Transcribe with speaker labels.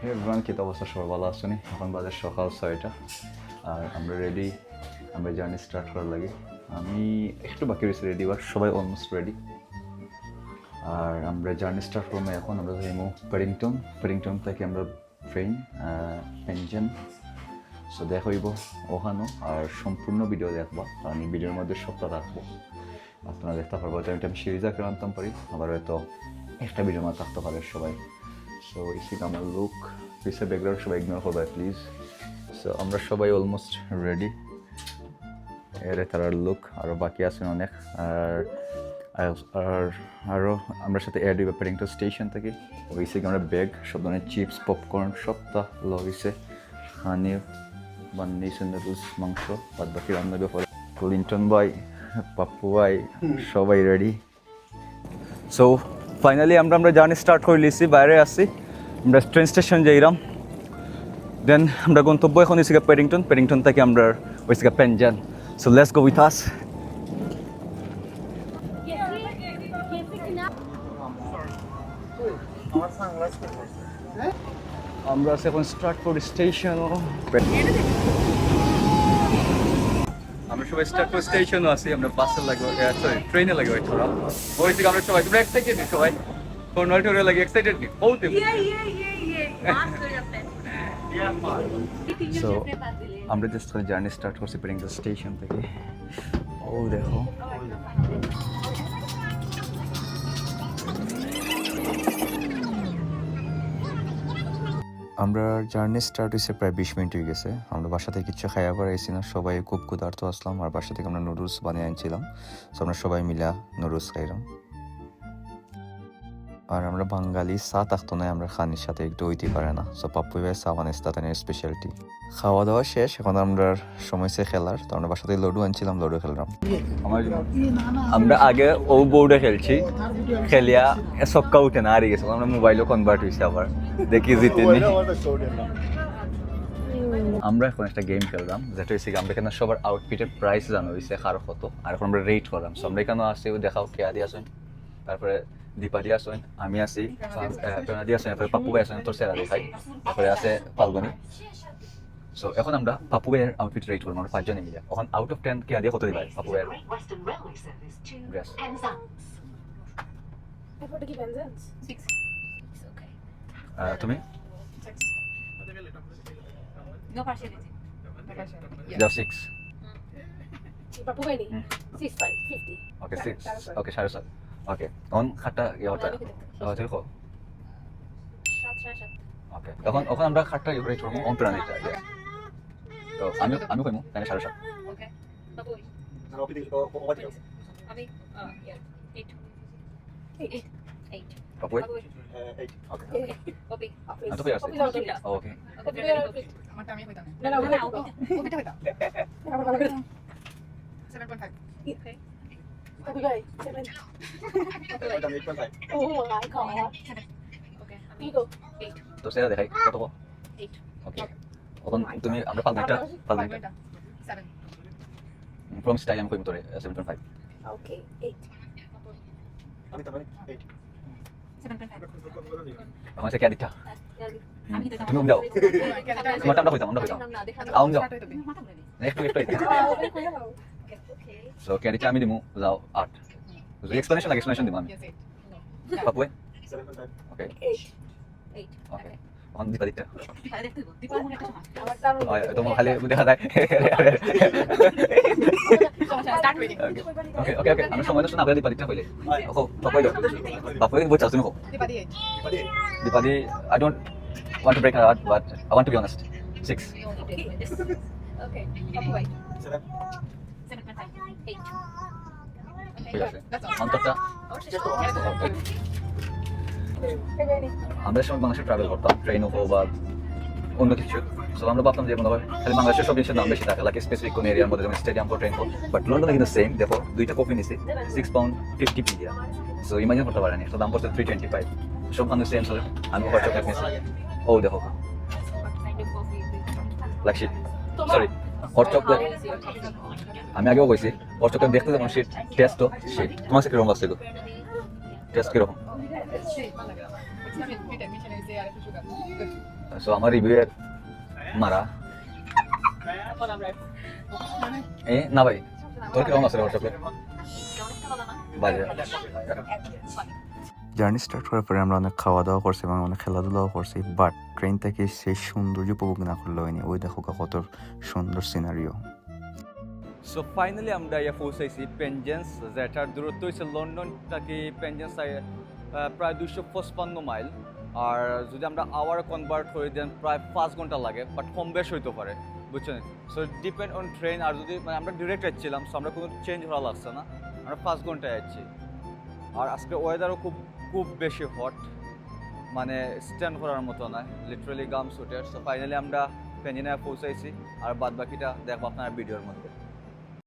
Speaker 1: হে everyone, কি অবস্থা? সবাই ভালো আছেন? এখন বাজে সকাল 6টা আর আমরা রেডি। আমরা জার্নি স্টার্ট করার লাগে। আমি একটু বাকি রয়েছি রেডি হওয়ার, সবাই অলমোস্ট রেডি। আর আমরা জার্নি স্টার্ট করবো এখন। আমরা যাইমু পেডিংটন থেকে আমরা ট্রেন পেনজেন। সো দেখা হইব ওখানো আর সম্পূর্ণ ভিডিও দেখবা। আমি ভিডিওর মধ্যে সবটা রাখবো, আপনারা দেখতে পারবো। আমি সিরিজ আকারে আনতাম পারি, আবার হয়তো একটা ভিডিওর মধ্যে থাকতে পারে সবাই। সো ইসি আমার লুক, পিছে ব্যাকগ্রাউন্ড সবাই ইগনোর করবে প্লিজ। সো আমরা সবাই অলমোস্ট রেডি। এর তার লুক আরও বাকি আছেন অনেক। আর আরও আমরা সাথে এয়ার দিবে পেডিংটন স্টেশন থেকে। ওইসে আমরা ব্যাগ, সব ধরনের চিপস, পপকর্ন সবটা লইছে। হানি বানিয়েছে, নুডলস, মাংস, বাদ বাকি রান্না ব্যাপারে ক্লিন্টন ভাই, পাপ্পু ভাই সবাই রেডি। সো ফাইনালি আমরা জার্নি স্টার্ট করে লিছি। বাইরে আসছি, আমরা ট্রেন স্টেশন যাইলাম। দেন আমরা গন্তব্য এখন হয়েছে পেডিংটন থেকে আমরা হয়েছে Penzance. So let's go with us. আমরা এখন স্টার্টফোর্ড স্টেশন। আমরা সবাই স্টার্টফোর্ড স্টেশনও আছি। আমরা বাসে লাগবে, সরি ট্রেনে লাগবে থোড়া। ওই থেকে আমরা সবাই, তোমরা এক্সাইটেড নি? সবাই কনভার্টারে লাগে এক্সাইটেড নি? বহুত সো আমরা জাস্ট জার্নি স্টার্ট করছি পেডিংটন স্টেশন থেকে। ও দেখো, আমরা জার্নি স্টার্ট হয়েছে প্রায় 20 মিনিট হয়ে গেছে। আমরা বাসা থেকে কিচ্ছু খাইয়া করাইছি না, সবাই খুব ক্ষুধার্ত আসলাম। আর বাসা থেকে আমরা নুডলস বানিয়ে আনছিলাম। সো আমরা সবাই মিলা নুডলস খাইলাম। আর আমরা বাঙালি, চা থাকতো না আমরা খানির সাথে একটু হইতে পারে না। সো পাপ্পু ভাই চা বানাইছে, তাদের স্পেশালিটি। খাওয়া দাওয়া শেষ, এখন আমরা সময় সে খেলার। তো আমরা বাসা থেকে লুডো আনছিলাম, লুডো খেললাম। আমরা আগে ও বোর্ডে খেলছি, খেলিয়া সক্কা উঠে না, হারিয়ে গেছিলাম। আমরা মোবাইলও কনভার্ট হয়েছে, আবার দেখি জিতেনি। আমরা এখন একটা গেম খেললাম, যেটা হচ্ছে আমরা এখানে সবার আউটফিটের প্রাইস জানা হয়েছে কারো কত। আর এখন আমরা রেট করলাম। সো আমরা এখানে আসছি, দেখাও কেয়া দিয়ে আসেন, তারপরে দীপালি আসেন, আমি আছি, পেনাদি আসেন, তারপরে পাপ্পু ভাই আসেন, তোর সেরা দেখাই, তারপরে আছে পালগনি। সো এখন আমরা পাপ্পু ভাইয়ের আউটফিট রেট করবো, আমরা 5 জনে মিলে। এখন আউট অফ 10 কেয়া দিয়ে কত দিবে পাপ্পু ভাইয়ের ড্রেস? তুমি
Speaker 2: No partiality.
Speaker 1: যাও 6।
Speaker 2: Papu Beni. 6.50.
Speaker 1: ওকে 6, ওকে 7.5। ওকে তখন খাটটা ইয়েটা তুই কো?
Speaker 2: 7.5.
Speaker 1: ওকে তখন ওখানে আমরা খাটটা ইয়ে রেট করবো অন্তরা নিতে। তো আমি কইমু তাহলে 7.5।
Speaker 2: Okay. Papu Beni. Ami, yeah. 8.
Speaker 1: Pappu
Speaker 2: 8.
Speaker 1: ওকে
Speaker 2: Papi.
Speaker 1: তো পেয়ে আসছে। ওকে
Speaker 3: আমারটা আমি হইতাম
Speaker 2: No, no, no.
Speaker 3: ওইটা হইতাম 7.5
Speaker 2: Okay.
Speaker 4: Papi Bhai, 7. Oh my god.
Speaker 2: Okay.
Speaker 4: You go.
Speaker 2: 8.
Speaker 1: তো সেটা দেখাই কত কো?
Speaker 2: 8.
Speaker 1: ওকে তখন তুমি আমরা পালমেন্টটা
Speaker 3: 7
Speaker 1: প্রমিস টাইম আমি কইমু তোরে 7.5।
Speaker 4: Okay, 8.
Speaker 3: আমি তো 8
Speaker 2: 7.5.
Speaker 1: আমার সে কে দিতা
Speaker 2: আমি তো
Speaker 1: তুমি দাও। তোমারটা আমরা কইতাম আউন যাও একটু
Speaker 2: Okay.
Speaker 1: সো কে দিতা আমি দিমু যাও 8। যদি এক্সপ্লেনেশন দিমু আমি পাপ্পু ওকে
Speaker 2: 8.
Speaker 1: ওকে অন দিতা দিতা
Speaker 2: তাহলে দেখতে গো দীপা মনে একটা সময়
Speaker 4: আমার দারুণ
Speaker 1: তোমার খালি দেখা যায়।
Speaker 3: স্টার্ট হই
Speaker 1: ওকে ওকে ওকে আমি সময় শুনে আপনাদের দিতা কইলে ও পাপ্পু দাও পাপ্পু বুঝছো তুমি কো?
Speaker 3: দিপাদি 8
Speaker 1: Dipali, I don't want to break her heart, but I want to be honest. 6.
Speaker 2: Okay. Papu Bhai.
Speaker 3: 7
Speaker 2: 7.5. 8.
Speaker 1: ঠিক আছে
Speaker 3: That's all.
Speaker 1: অন্তরটা
Speaker 4: Beni.
Speaker 1: আমরা সময় বাংলাদেশে ট্রাভেল করতাম, ট্রেন হোক বা অন্য কিছু। সো আমরা ভাবতাম যে মনে হয় খালি বাংলাদেশের সব জিনিসের দাম বেশি থাকে, লাইক স্পেসিফিক কোনো এরিয়ার মধ্যে, যেমন স্টেডিয়াম বা ট্রেন হোক। বাট লন্ডনে কিন্তু সেম। দেখো দুইটা কপি নিছি £6.50 দিয়া। সো ইমাজিন করতে পারেনি, একটা দাম পড়ছে 325। সব মানুষ সেম। সো আমি হট চকলেট নিছি। ও দেখো like shit, sorry hot chocolate. আমি আগেও কইছি হট চকলেট দেখতে যেমন শিট, টেস্টও শিট। তোমার কাছে কিরকম লাগছে? টেস্ট কিরকম?
Speaker 3: It's not with admission is there, I have to sugar. Good.
Speaker 1: So আমার রিভিউ মারা না ভাই তোর কিরকম আছে হোয়াটসঅ্যাপে বাজে জার্নি স্টার্ট করার পরে আমরা অনেক খাওয়া দাওয়া করছি এবং অনেক খেলাধুলাও করছি বাট ট্রেন থেকে সেই সৌন্দর্য উপভোগ না করলে হয়নি ওই দেখো কত সুন্দর সিনারিও সো ফাইনালি আমরা পৌঁছাইছি পেনজেন্স যেটার দূরত্ব হচ্ছে লন্ডন থেকে পেনজেন্স প্রায় 255 মাইল আর যদি আমরা আওয়ার কনভার্ট হয়ে দেন প্রায় 5 ঘন্টা লাগে বাট কম বেশ হইতে পারে বুঝছেন সো ডিপেন্ড অন ট্রেন আর যদি মানে আমরা ডিরেক্ট যাচ্ছিলাম সো আমরা কোনো চেঞ্জ হওয়া লাগছে না আমরা 5 ঘন্টায় যাচ্ছি আর আজকে ওয়েদারও খুব বেশি হট মানে স্ট্যান্ড করার মতো না লিটারালি গাম সুটের সো ফাইনালি আমরা পেনজিনায় পৌঁছাইছি আর বাদ বাকিটা দেখবো আপনার ভিডিওর মধ্যে